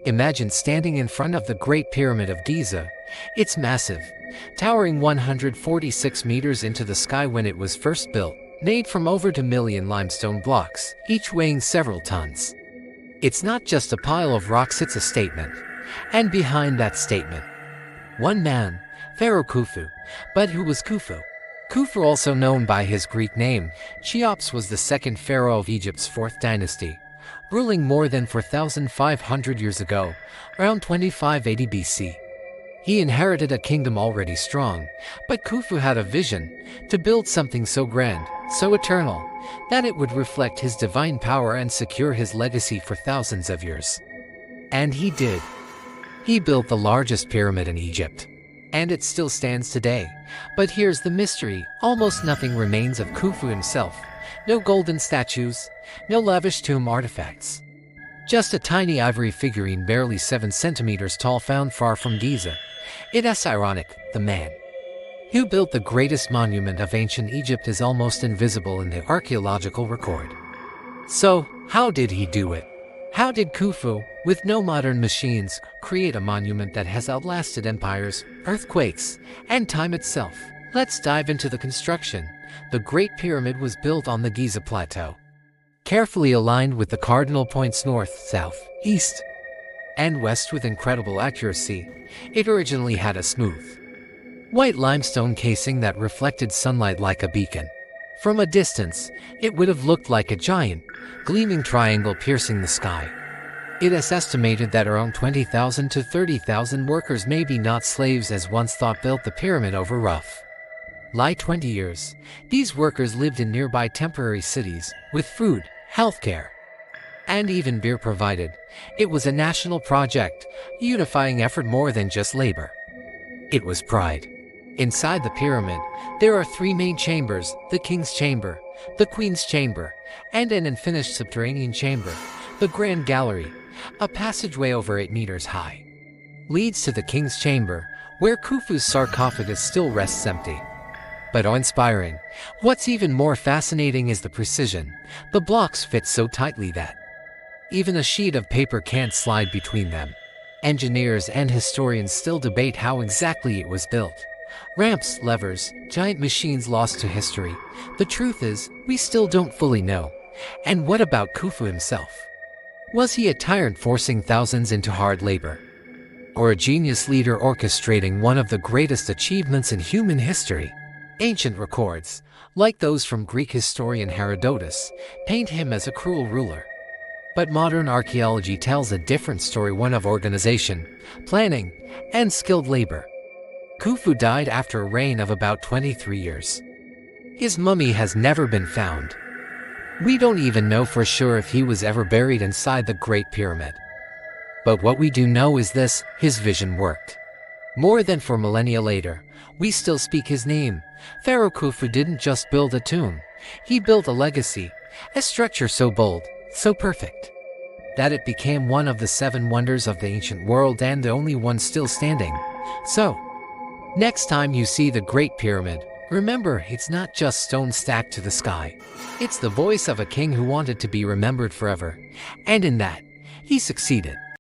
Imagine standing in front of the Great Pyramid of Giza. It's massive, towering 146 meters into the sky when it was first built, made from over 2 million limestone blocks, each weighing several tons. It's not just a pile of rocks, it's a statement. And behind that statement, one man, Pharaoh Khufu. But who was Khufu? Khufu, also known by his Greek name, Cheops, was the second pharaoh of Egypt's 4th dynasty, ruling more than 4,500 years ago, around 2580 BC. He inherited a kingdom already strong, but Khufu had a vision to build something so grand, so eternal, that it would reflect his divine power and secure his legacy for thousands of years. And he did. He built the largest pyramid in Egypt, and it still stands today. But here's the mystery: almost nothing remains of Khufu himself. No golden statues, no lavish tomb artifacts. Just a tiny ivory figurine barely 7 centimeters tall found far from Giza. It's ironic, the man who built the greatest monument of ancient Egypt is almost invisible in the archaeological record. So, how did he do it? How did Khufu, with no modern machines, create a monument that has outlasted empires, earthquakes, and time itself? Let's dive into the construction. The Great Pyramid was built on the Giza Plateau, carefully aligned with the cardinal points north, south, east, and west with incredible accuracy. It originally had a smooth, white limestone casing that reflected sunlight like a beacon. From a distance, it would have looked like a giant, gleaming triangle piercing the sky. It is estimated that around 20,000 to 30,000 workers, maybe not slaves as once thought, built the pyramid over rough, light 20 years. These workers lived in nearby temporary cities, with food, healthcare, and even beer provided. It was a national project, a unifying effort more than just labor. It was pride. Inside the pyramid, there are 3 main chambers: the king's chamber, the queen's chamber, and an unfinished subterranean chamber. The grand gallery, a passageway over 8 meters high, leads to the king's chamber, where Khufu's sarcophagus still rests empty. But awe-inspiring, what's even more fascinating is the precision. The blocks fit so tightly that even a sheet of paper can't slide between them. Engineers and historians still debate how exactly it was built. Ramps, levers, giant machines lost to history. The truth is, we still don't fully know. And what about Khufu himself? Was he a tyrant forcing thousands into hard labor, or a genius leader orchestrating one of the greatest achievements in human history? Ancient records, like those from Greek historian Herodotus, paint him as a cruel ruler. But modern archaeology tells a different story, one of organization, planning, and skilled labor. Khufu died after a reign of about 23 years. His mummy has never been found. We don't even know for sure if he was ever buried inside the Great Pyramid. But what we do know is this: his vision worked. More than 4 millennia later, we still speak his name. Pharaoh Khufu didn't just build a tomb. He built a legacy, a structure so bold, so perfect, that it became one of the 7 wonders of the ancient world and the only one still standing. So, next time you see the Great Pyramid, remember, it's not just stone stacked to the sky. It's the voice of a king who wanted to be remembered forever. And in that, he succeeded.